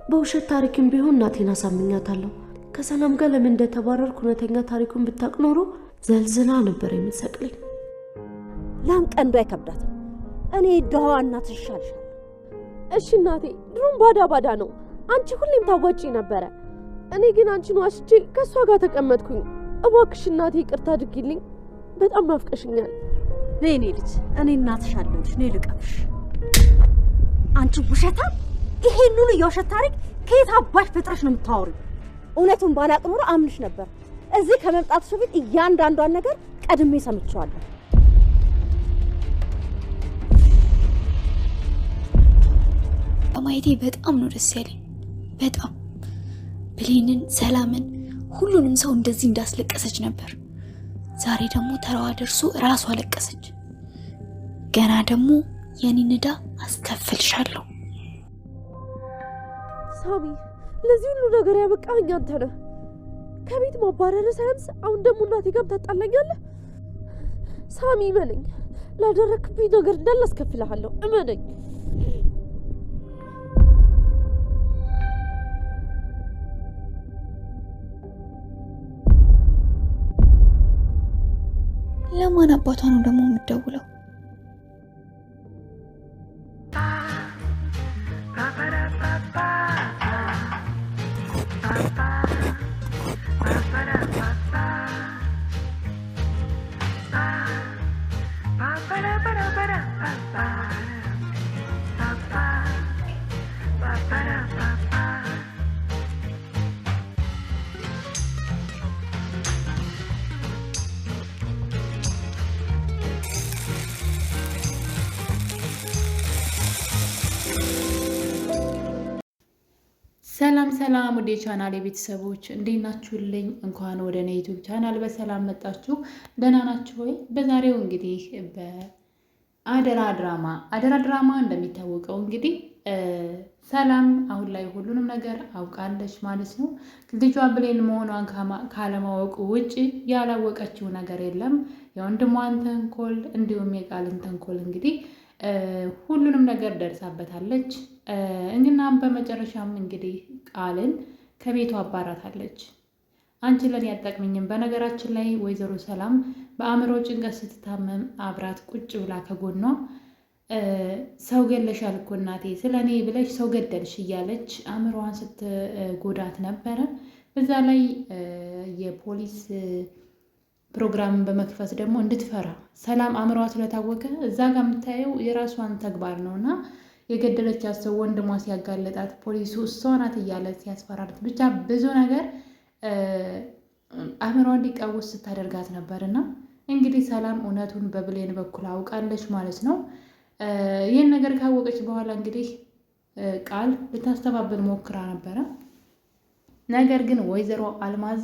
በውሸት ታሪክም ቢሆን እናቴን አሳምኛታለሁ። ከሰላም ጋር ለምን እንደተባረርኩ እውነተኛ ታሪኩን ብታውቅ ኖሮ ዘልዝላ ነበር የምትሰቅለኝ። ላም ቀንዷ አይከብዳትም። እኔ ደሃዋ እናትሽ ይሻልሻል። እሺ እናቴ፣ ድሮም ባዳ ነው። አንቺ ሁሌም ታዋጪ ነበረ። እኔ ግን አንቺን ዋሽቼ ከሷ ጋር ተቀመጥኩኝ። እባክሽ እናቴ ይቅርታ አድርጊልኝ። በጣም ናፍቀሽኛል። ነይ እኔ ልጅ፣ እኔ እናትሽ አለሁልሽ። ነይ ልቀፍሽ። አንቺ ውሸታም! ይሄን ሁሉ የውሸት ታሪክ ከየት አባሽ ፈጥረሽ ነው የምታወሪው? እውነቱን ባላቅ ኖሮ አምንሽ ነበር። እዚህ ከመምጣትሽ በፊት እያንዳንዷን ነገር ቀድሜ ሰምቼዋለሁ። በማየቴ በጣም ነው ደስ ያለኝ። በጣም ብሌንን፣ ሰላምን፣ ሁሉንም ሰው እንደዚህ እንዳስለቀሰች ነበር። ዛሬ ደግሞ ተራዋ ደርሶ ራሷ አለቀሰች። ገና ደግሞ የኔን ዕዳ አስከፍልሻለሁ። ሳሚ፣ ለዚህ ሁሉ ነገር ያበቃኸኝ አንተ ነህ። ከቤት ማባረር ሳያንስ አሁን ደግሞ እናቴ ጋር ታጣላኛለህ። ሳሚ እመነኝ፣ ላደረክብኝ ነገር እንዳለ አስከፍልሃለሁ። እመነኝ። ለማን አባቷ ነው ደግሞ የምትደውለው? ሰላም ወደ ቻናል የቤተሰቦች እንዴት ናችሁልኝ? እንኳን ወደ እኔ ዩቲዩብ ቻናል በሰላም መጣችሁ። ደህና ናችሁ ወይ? በዛሬው እንግዲህ በአደራ ድራማ እንደሚታወቀው እንግዲህ ሰላም አሁን ላይ ሁሉንም ነገር አውቃለች ማለት ነው። ልጇ ብሌን መሆኗን ካለማወቁ ውጭ ያላወቀችው ነገር የለም። የወንድሟን ተንኮል እንዲሁም የቃልን ተንኮል እንግዲህ ሁሉንም ነገር ደርሳበታለች። እናም በመጨረሻም እንግዲህ ቃልን ከቤቱ አባራታለች። አንቺ ለኔ አትጠቅሚኝም። በነገራችን ላይ ወይዘሮ ሰላም በአእምሮ ጭንቀት ስትታመም አብራት ቁጭ ብላ ከጎኗ ሰው ገለሻል እኮ እናቴ፣ ስለ እኔ ብለሽ ሰው ገደልሽ እያለች አእምሮዋን ስትጎዳት ነበረ። በዛ ላይ የፖሊስ ፕሮግራምን በመክፈት ደግሞ እንድትፈራ ሰላም አእምሮዋ ስለታወቀ እዛ ጋር የምታየው የራሷን ተግባር ነውና የገደለቻት ሰው ወንድሟ ሲያጋለጣት ፖሊሱ እሷ ናት እያለ ሲያስፈራራት ብቻ ብዙ ነገር አእምሮዋ እንዲቃወስ ስታደርጋት ነበርና እንግዲህ ሰላም እውነቱን በብሌን በኩል አውቃለች ማለት ነው። ይህን ነገር ካወቀች በኋላ እንግዲህ ቃል ልታስተባብል ሞክራ ነበረ። ነገር ግን ወይዘሮ አልማዝ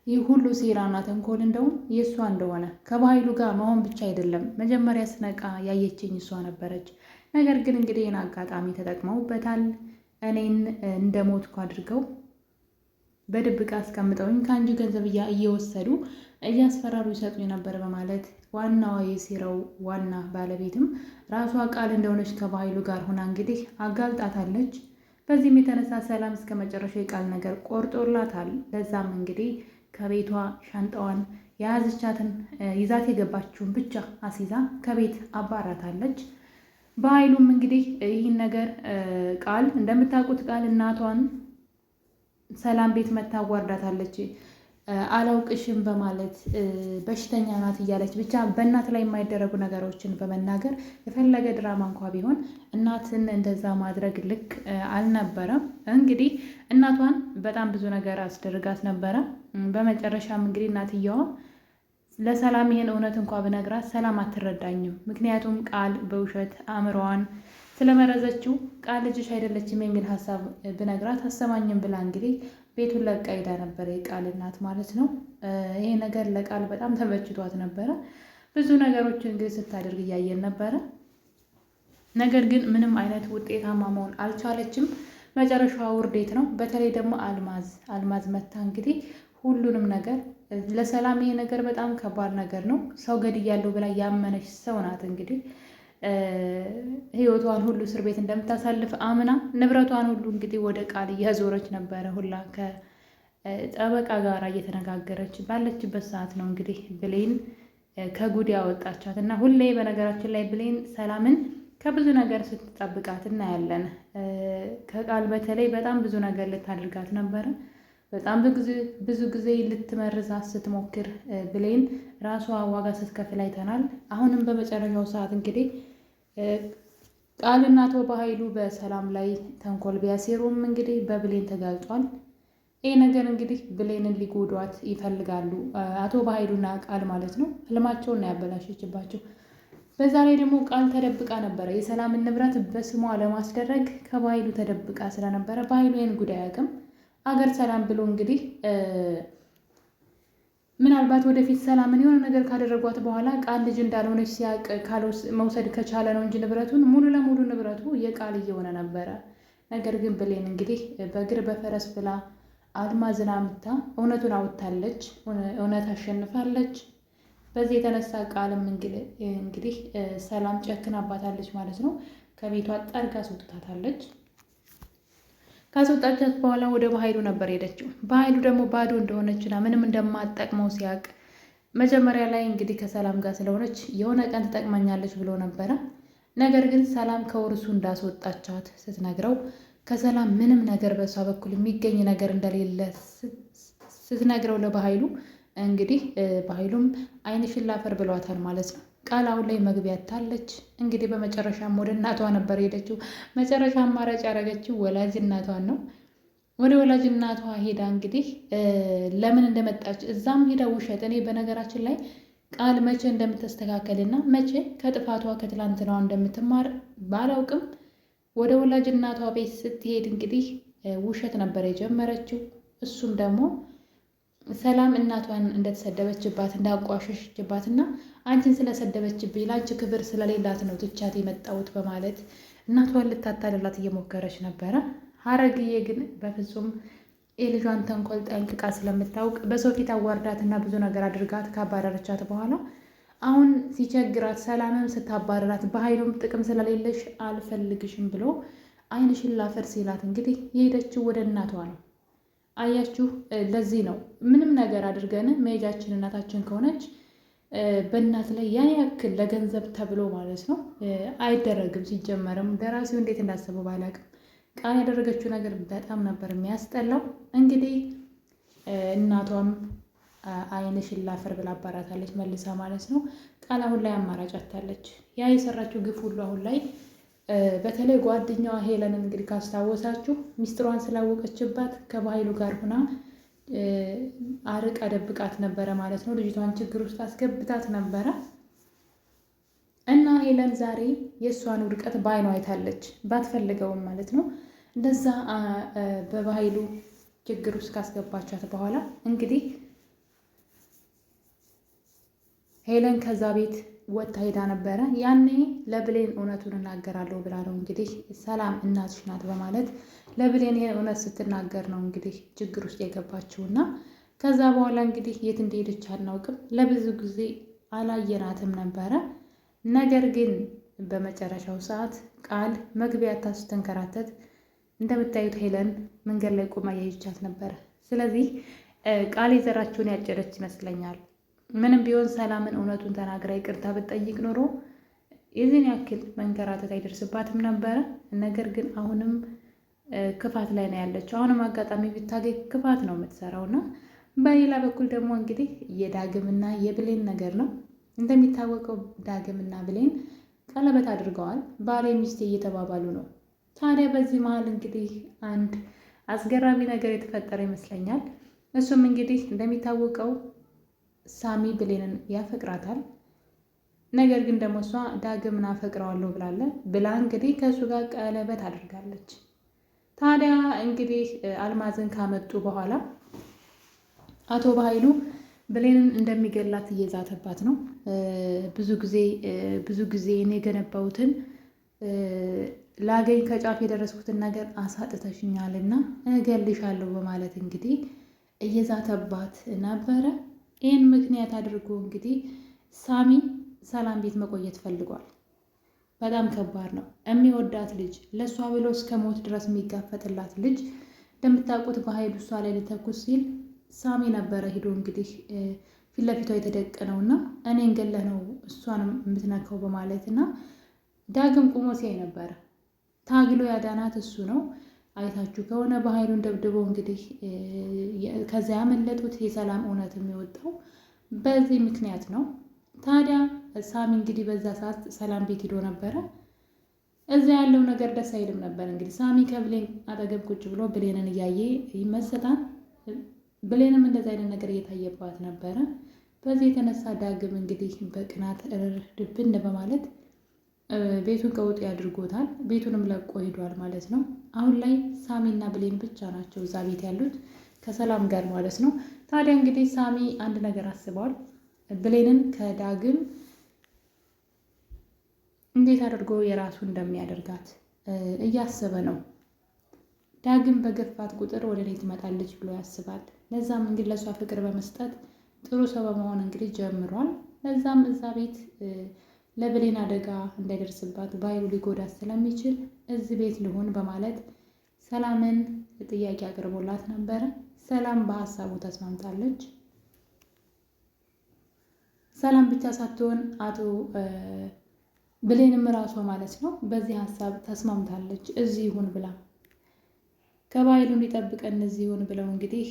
ይህ ሁሉ ሴራና ተንኮል እንደውም የእሷ እንደሆነ ከባህሉ ጋር መሆን ብቻ አይደለም፣ መጀመሪያ ስነቃ ያየችኝ እሷ ነበረች። ነገር ግን እንግዲህ ይህን አጋጣሚ ተጠቅመውበታል። እኔን እንደሞትኩ አድርገው በድብቅ አስቀምጠውኝ ከአንቺ ገንዘብ እየወሰዱ እያስፈራሩ ይሰጡኝ ነበር በማለት ዋናዋ የሴራው ዋና ባለቤትም ራሷ ቃል እንደሆነች ከባህሉ ጋር ሆና እንግዲህ አጋልጣታለች። በዚህም የተነሳ ሰላም እስከ መጨረሻው የቃል ነገር ቆርጦላታል። ለዛም እንግዲህ ከቤቷ ሻንጣዋን የያዘቻትን ይዛት የገባችውን ብቻ አስይዛ ከቤት አባራታለች። በኃይሉም እንግዲህ ይህን ነገር ቃል እንደምታውቁት ቃል እናቷን ሰላም ቤት መታ አዋርዳታለች። አላውቅሽም በማለት በሽተኛ ናት እያለች ብቻ በእናት ላይ የማይደረጉ ነገሮችን በመናገር የፈለገ ድራማ እንኳ ቢሆን እናትን እንደዛ ማድረግ ልክ አልነበረም። እንግዲህ እናቷን በጣም ብዙ ነገር አስደርጋት ነበረ። በመጨረሻም እንግዲህ እናትየዋ ለሰላም ይሄን እውነት እንኳ ብነግራት ሰላም አትረዳኝም፣ ምክንያቱም ቃል በውሸት አእምሮዋን ስለመረዘችው ቃል ልጅሽ አይደለችም የሚል ሀሳብ ብነግራት አሰማኝም ብላ እንግዲህ ቤቱን ለቃ ሄዳ ነበረ፣ የቃል እናት ማለት ነው። ይሄ ነገር ለቃል በጣም ተመችቷት ነበረ። ብዙ ነገሮችን እንግዲህ ስታደርግ እያየን ነበረ። ነገር ግን ምንም አይነት ውጤታማ መሆን አልቻለችም። መጨረሻዋ ውርዴት ነው። በተለይ ደግሞ አልማዝ መታ እንግዲህ ሁሉንም ነገር ለሰላም ይሄ ነገር በጣም ከባድ ነገር ነው። ሰው ገድያለሁ ብላ ያመነች ሰው ናት። እንግዲህ ህይወቷን ሁሉ እስር ቤት እንደምታሳልፍ አምና ንብረቷን ሁሉ እንግዲህ ወደ ቃል እያዞረች ነበረ ሁላ ከጠበቃ ጋር እየተነጋገረች ባለችበት ሰዓት ነው እንግዲህ ብሌን ከጉድ ያወጣቻት እና ሁሌ በነገራችን ላይ ብሌን ሰላምን ከብዙ ነገር ስትጠብቃት እናያለን። ከቃል በተለይ በጣም ብዙ ነገር ልታደርጋት ነበረ። በጣም ብዙ ጊዜ ልትመርዛት ስትሞክር ብሌን ራሷ ዋጋ ስትከፍል አይተናል። አሁንም በመጨረሻው ሰዓት እንግዲህ ቃልና አቶ በኃይሉ በሰላም ላይ ተንኮል ቢያሴሩም እንግዲህ በብሌን ተጋልጧል። ይህ ነገር እንግዲህ ብሌንን ሊጎዷት ይፈልጋሉ፣ አቶ በኃይሉና ቃል ማለት ነው። ህልማቸውን ነው ያበላሸችባቸው። በዛ ላይ ደግሞ ቃል ተደብቃ ነበረ የሰላምን ንብረት በስሟ ለማስደረግ ከበኃይሉ ተደብቃ ስለነበረ በኃይሉ ይህን ጉዳይ አያውቅም። አገር ሰላም ብሎ እንግዲህ ምናልባት ወደፊት ሰላምን የሆነ ነገር ካደረጓት በኋላ ቃል ልጅ እንዳልሆነች ሲያውቅ መውሰድ ከቻለ ነው እንጂ ንብረቱን ሙሉ ለሙሉ ንብረቱ የቃል እየሆነ ነበረ። ነገር ግን ብሌን እንግዲህ በእግር በፈረስ ብላ አልማዝን አምታ እውነቱን አውጥታለች። እውነት አሸንፋለች። በዚህ የተነሳ ቃልም እንግዲህ ሰላም ጨክናባታለች ማለት ነው። ከቤቷ ጠርጋ አስወጥታታለች። ካስወጣቻት በኋላ ወደ በኃይሉ ነበር ሄደችው። በኃይሉ ደግሞ ባዶ እንደሆነችና ምንም እንደማትጠቅመው ሲያውቅ መጀመሪያ ላይ እንግዲህ ከሰላም ጋር ስለሆነች የሆነ ቀን ትጠቅመኛለች ብሎ ነበረ። ነገር ግን ሰላም ከውርሱ እንዳስወጣቻት ስትነግረው ከሰላም ምንም ነገር በሷ በኩል የሚገኝ ነገር እንደሌለ ስትነግረው ለበኃይሉ እንግዲህ በኃይሉም ዓይንሽን ላፈር ብሏታል ማለት ነው። ቃል አሁን ላይ መግቢያ ታለች። እንግዲህ በመጨረሻም ወደ እናቷ ነበር ሄደችው። መጨረሻ አማራጭ ያደረገችው ወላጅ እናቷን ነው። ወደ ወላጅ እናቷ ሄዳ እንግዲህ ለምን እንደመጣች እዛም ሄዳ ውሸት። እኔ በነገራችን ላይ ቃል መቼ እንደምትስተካከልና መቼ ከጥፋቷ ከትላንትናዋ እንደምትማር ባላውቅም ወደ ወላጅ እናቷ ቤት ስትሄድ እንግዲህ ውሸት ነበር የጀመረችው። እሱም ደግሞ ሰላም እናቷን እንደተሰደበችባት እንዳቋሸሸችባት እና አንቺን ስለሰደበችብኝ ለአንቺ ክብር ስለሌላት ነው ትቻት የመጣሁት በማለት እናቷን ልታታልላት እየሞከረች ነበረ። ሀረግዬ ግን በፍጹም የልጇን ተንኮል ጠንቅቃ ስለምታውቅ በሰው ፊት አዋርዳትና ብዙ ነገር አድርጋት ካባረረቻት በኋላ አሁን ሲቸግራት ሰላምም ስታባረራት በኃይሉም ጥቅም ስለሌለሽ አልፈልግሽም ብሎ ዓይንሽን ላፈር ሲላት እንግዲህ የሄደችው ወደ እናቷ ነው። አያችሁ፣ ለዚህ ነው ምንም ነገር አድርገን መሄጃችን እናታችን ከሆነች በእናት ላይ ያን ያክል ለገንዘብ ተብሎ ማለት ነው አይደረግም። ሲጀመርም ደራሲው እንዴት እንዳሰበው ባላቅም ቃል ያደረገችው ነገር በጣም ነበር የሚያስጠላው። እንግዲህ እናቷም ዓይንሽን ላፈር ብላ አባራታለች መልሳ ማለት ነው። ቃል አሁን ላይ አማራጭ አታለች። ያ የሰራችው ግፍ ሁሉ አሁን ላይ በተለይ ጓደኛዋ ሄለንን እንግዲህ ካስታወሳችሁ ሚስጥሯን ስላወቀችባት ከባኃይሉ ጋር ሁና አርቃ ደብቃት ነበረ ማለት ነው። ልጅቷን ችግር ውስጥ አስገብታት ነበረ እና ሄለን ዛሬ የእሷን ውድቀት በዓይኗ አይታለች፣ ባትፈልገውም ማለት ነው። እንደዛ በባኃይሉ ችግር ውስጥ ካስገባቻት በኋላ እንግዲህ ሄለን ከዛ ቤት ወጥታ ሄዳ ነበረ። ያኔ ለብሌን እውነቱን እናገራለሁ ብላ ነው እንግዲህ ሰላም እናትሽ ናት በማለት ለብሌን ይሄን እውነት ስትናገር ነው እንግዲህ ችግር ውስጥ የገባችውና ከዛ በኋላ እንግዲህ የት እንደሄደች አናውቅም። ለብዙ ጊዜ አላየናትም ነበረ። ነገር ግን በመጨረሻው ሰዓት ቃል መግቢያ ስትንከራተት እንደምታዩት ሄለን መንገድ ላይ ቆማ ያየቻት ነበረ። ስለዚህ ቃል የዘራችውን ያጨደች ይመስለኛል። ምንም ቢሆን ሰላምን እውነቱን ተናግራ ይቅርታ ብትጠይቅ ኖሮ የዚህን ያክል መንከራተት አይደርስባትም ነበረ። ነገር ግን አሁንም ክፋት ላይ ነው ያለችው። አሁንም አጋጣሚ ብታገኝ ክፋት ነው የምትሰራውና በሌላ በኩል ደግሞ እንግዲህ የዳግምና የብሌን ነገር ነው። እንደሚታወቀው ዳግምና ብሌን ቀለበት አድርገዋል። ባሌ ሚስቴ እየተባባሉ ነው። ታዲያ በዚህ መሀል እንግዲህ አንድ አስገራሚ ነገር የተፈጠረ ይመስለኛል። እሱም እንግዲህ እንደሚታወቀው ሳሚ ብሌንን ያፈቅራታል። ነገር ግን ደግሞ እሷ ዳግምን አፈቅረዋለሁ ብላ እንግዲህ ከእሱ ጋር ቀለበት አድርጋለች። ታዲያ እንግዲህ አልማዝን ካመጡ በኋላ አቶ በኃይሉ ብሌንን እንደሚገላት እየዛተባት ነው። ብዙ ጊዜ እኔ የገነባሁትን ላገኝ ከጫፍ የደረስኩትን ነገር አሳጥተሽኛልና እገልሻለሁ በማለት እንግዲህ እየዛተባት ነበረ። ይህን ምክንያት አድርጎ እንግዲህ ሳሚ ሰላም ቤት መቆየት ፈልጓል። በጣም ከባድ ነው። የሚወዳት ልጅ ለእሷ ብሎ እስከ ሞት ድረስ የሚጋፈጥላት ልጅ እንደምታውቁት በኃይሉ እሷ ላይ ሊተኩስ ሲል ሳሚ ነበረ ሂዶ እንግዲህ ፊት ለፊቷ የተደቀነው እና እኔን ገለህ ነው እሷን የምትነካው በማለት እና ዳግም ቁሞ ሲያይ ነበረ። ታግሎ ያዳናት እሱ ነው። አይታችሁ ከሆነ በኃይሉን ደብድበው እንግዲህ ከዚያ ያመለጡት የሰላም እውነት የሚወጣው በዚህ ምክንያት ነው። ታዲያ ሳሚ እንግዲህ በዛ ሰዓት ሰላም ቤት ሂዶ ነበረ። እዚያ ያለው ነገር ደስ አይልም ነበር። እንግዲህ ሳሚ ከብሌን አጠገብ ቁጭ ብሎ ብሌንን እያየ ይመሰጣል። ብሌንም እንደዚ አይነት ነገር እየታየባት ነበረ። በዚህ የተነሳ ዳግም እንግዲህ በቅናት ድብን በማለት ቤቱን ቀውጤ አድርጎታል። ቤቱንም ለቆ ሄዷል ማለት ነው። አሁን ላይ ሳሚና ብሌን ብቻ ናቸው እዛ ቤት ያሉት ከሰላም ጋር ማለት ነው። ታዲያ እንግዲህ ሳሚ አንድ ነገር አስበዋል። ብሌንን ከዳግም እንዴት አድርጎ የራሱ እንደሚያደርጋት እያሰበ ነው። ዳግም በገፋት ቁጥር ወደ እኔ ትመጣለች ብሎ ያስባል። ለዛም እንግዲህ ለእሷ ፍቅር በመስጠት ጥሩ ሰው በመሆን እንግዲህ ጀምሯል። ለዛም እዛ ቤት ለብሌን አደጋ እንዳይደርስባት በኃይሉ ሊጎዳት ስለሚችል እዚህ ቤት ልሆን በማለት ሰላምን ጥያቄ አቅርቦላት ነበረ። ሰላም በሀሳቡ ተስማምታለች። ሰላም ብቻ ሳትሆን አቶ ብሌንም ራሷ ማለት ነው በዚህ ሀሳብ ተስማምታለች። እዚህ ይሁን ብላ ከባይሉ እንዲጠብቀን እዚህ ይሁን ብለው እንግዲህ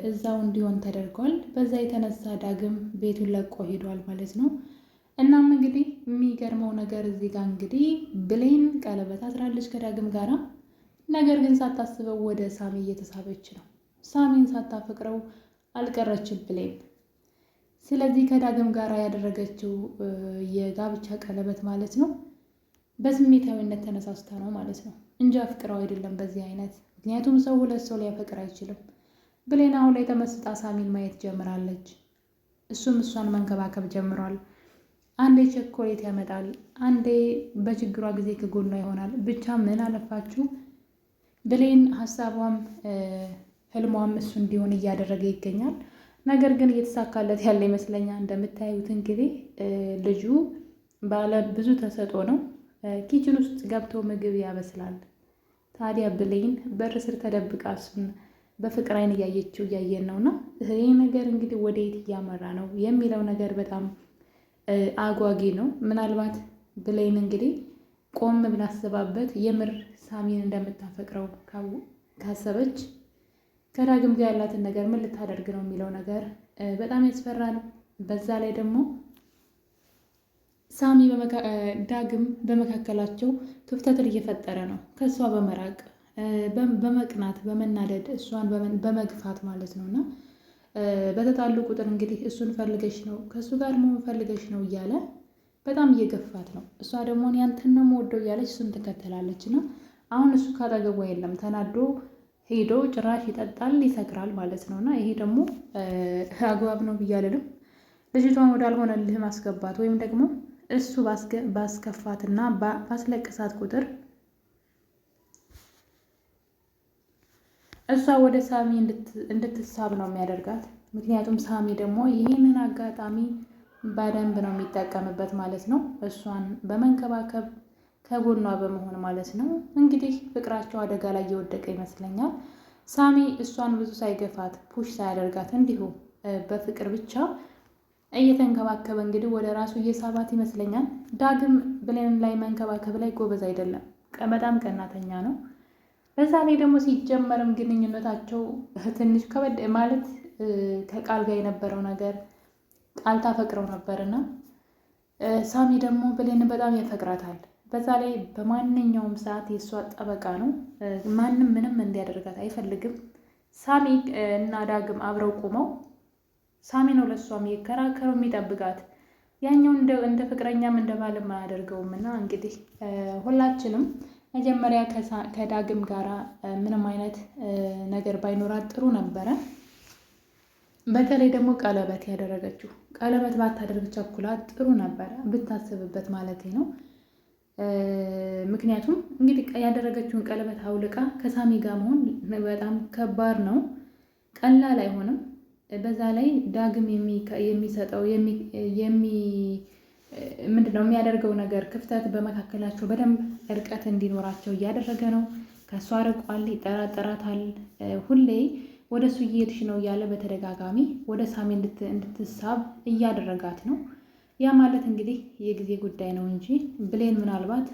እዛው እንዲሆን ተደርጓል። በዛ የተነሳ ዳግም ቤቱን ለቆ ሄዷል ማለት ነው። እናም እንግዲህ የሚገርመው ነገር እዚህ ጋር እንግዲህ ብሌን ቀለበት አስራለች ከዳግም ጋራ። ነገር ግን ሳታስበው ወደ ሳሚ እየተሳበች ነው። ሳሚን ሳታፈቅረው አልቀረችም ብሌን። ስለዚህ ከዳግም ጋራ ያደረገችው የጋብቻ ቀለበት ማለት ነው በስሜታዊነት ተነሳስታ ነው ማለት ነው እንጂ አፍቅረው አይደለም በዚህ አይነት። ምክንያቱም ሰው ሁለት ሰው ሊያፈቅር አይችልም። ብሌን አሁን ላይ ተመስጣ ሳሚን ማየት ጀምራለች። እሱም እሷን መንከባከብ ጀምሯል። አንዴ ቸኮሌት ያመጣል፣ አንዴ በችግሯ ጊዜ ከጎኗ ይሆናል። ብቻ ምን አለፋችሁ ብሌን ሀሳቧም ህልሟም እሱ እንዲሆን እያደረገ ይገኛል። ነገር ግን እየተሳካለት ያለ ይመስለኛል። እንደምታዩት እንግዲህ ልጁ ባለ ብዙ ተሰጥኦ ነው። ኪችን ውስጥ ገብቶ ምግብ ያበስላል። ታዲያ ብሌን በር ስር ተደብቃ እሱን በፍቅር አይን እያየችው እያየን ነውና ይህ ነገር እንግዲህ ወደየት እያመራ ነው የሚለው ነገር በጣም አጓጊ ነው። ምናልባት ብሌን እንግዲህ ቆም ብላ አስባበት የምር ሳሚን እንደምታፈቅረው ካሰበች ከዳግም ጋር ያላትን ነገር ምን ልታደርግ ነው የሚለው ነገር በጣም ያስፈራል። በዛ ላይ ደግሞ ሳሚ ዳግም በመካከላቸው ክፍተትን እየፈጠረ ነው። ከእሷ በመራቅ በመቅናት በመናደድ እሷን በመግፋት ማለት ነው። እና በተጣሉ ቁጥር እንግዲህ እሱን ፈልገሽ ነው ከእሱ ጋር መሆን ፈልገሽ ነው እያለ በጣም እየገፋት ነው። እሷ ደግሞ ያንተን ነው የምወደው እያለች እሱን ትከተላለች። እና አሁን እሱ ካጠገቧ የለም። ተናዶ ሄዶ ጭራሽ ይጠጣል፣ ይሰክራል ማለት ነው። እና ይሄ ደግሞ አግባብ ነው ብዬ አልልም። ልጅቷን ወዳልሆነ ልህ ማስገባት ወይም ደግሞ እሱ ባስከፋትና ባስለቅሳት ቁጥር እሷ ወደ ሳሚ እንድትሳብ ነው የሚያደርጋት። ምክንያቱም ሳሚ ደግሞ ይህንን አጋጣሚ በደንብ ነው የሚጠቀምበት ማለት ነው። እሷን በመንከባከብ ከጎኗ በመሆን ማለት ነው። እንግዲህ ፍቅራቸው አደጋ ላይ እየወደቀ ይመስለኛል። ሳሚ እሷን ብዙ ሳይገፋት ፑሽ ሳያደርጋት እንዲሁ በፍቅር ብቻ እየተንከባከበ እንግዲህ ወደ ራሱ እየሳባት ይመስለኛል። ዳግም ብሌን ላይ መንከባከብ ላይ ጎበዝ አይደለም፣ በጣም ቀናተኛ ነው። በዛ ላይ ደግሞ ሲጀመርም ግንኙነታቸው ትንሽ ከበድ ማለት ከቃል ጋር የነበረው ነገር ቃል ታፈቅረው ነበርና ሳሚ ደግሞ ብሌን በጣም ያፈቅራታል። በዛ ላይ በማንኛውም ሰዓት የእሷ ጠበቃ ነው። ማንም ምንም እንዲያደርጋት አይፈልግም። ሳሚ እና ዳግም አብረው ቆመው ሳሚ ነው ለእሷ የሚከራከረው የሚጠብቃት። ያኛው እንደ ፍቅረኛም እንደ ባልም አያደርገውም። እና እንግዲህ ሁላችንም መጀመሪያ ከዳግም ጋራ ምንም አይነት ነገር ባይኖራት ጥሩ ነበረ። በተለይ ደግሞ ቀለበት ያደረገችው ቀለበት ባታደርግ ቸኩላት ጥሩ ነበረ ብታስብበት ማለት ነው። ምክንያቱም እንግዲህ ያደረገችውን ቀለበት አውልቃ ከሳሚ ጋር መሆን በጣም ከባድ ነው፣ ቀላል አይሆንም። በዛ ላይ ዳግም የሚሰጠው ምንድነው የሚያደርገው ነገር ክፍተት በመካከላቸው በደንብ እርቀት እንዲኖራቸው እያደረገ ነው። ከእሷ ርቋል፣ ይጠራጠራታል። ሁሌ ወደ እሱ እየሄድሽ ነው እያለ በተደጋጋሚ ወደ ሳሚ እንድትሳብ እያደረጋት ነው። ያ ማለት እንግዲህ የጊዜ ጉዳይ ነው እንጂ ብሌን ምናልባት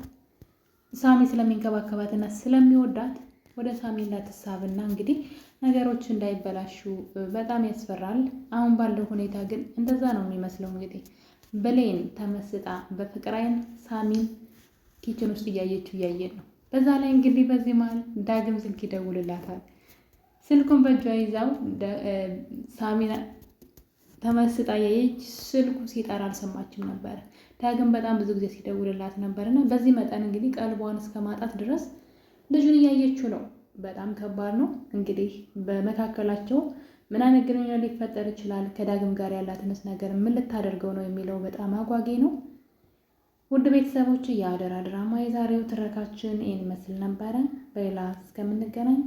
ሳሚ ስለሚንከባከባትና ስለሚወዳት ወደ ሳሚ እንዳትሳብና እንግዲህ ነገሮች እንዳይበላሹ በጣም ያስፈራል። አሁን ባለው ሁኔታ ግን እንደዛ ነው የሚመስለው። እንግዲህ ብሌን ተመስጣ በፍቅር ዓይን ሳሚን ኪችን ውስጥ እያየን ነው። በዛ ላይ እንግዲህ በዚህ መሀል ዳግም ስልክ ይደውልላታል። ስልኩን በእጇ ይዛው ሳሚን ተመስጣ ያየች ስልኩ ሲጠራ አልሰማችም ነበር። ዳግም በጣም ብዙ ጊዜ ሲደውልላት ነበርና በዚህ መጠን እንግዲህ ቀልቧን እስከ ማጣት ድረስ ልጁን እያየችው ነው። በጣም ከባድ ነው። እንግዲህ በመካከላቸው ምን አይነት ግንኙነት ሊፈጠር ይችላል? ከዳግም ጋር ያላትንስ ነገር ምን ልታደርገው ነው የሚለው በጣም አጓጊ ነው። ውድ ቤተሰቦች የአደራ ድራማ የዛሬው ትረካችን ይህን ይመስል ነበረ። በሌላ እስከምንገናኝ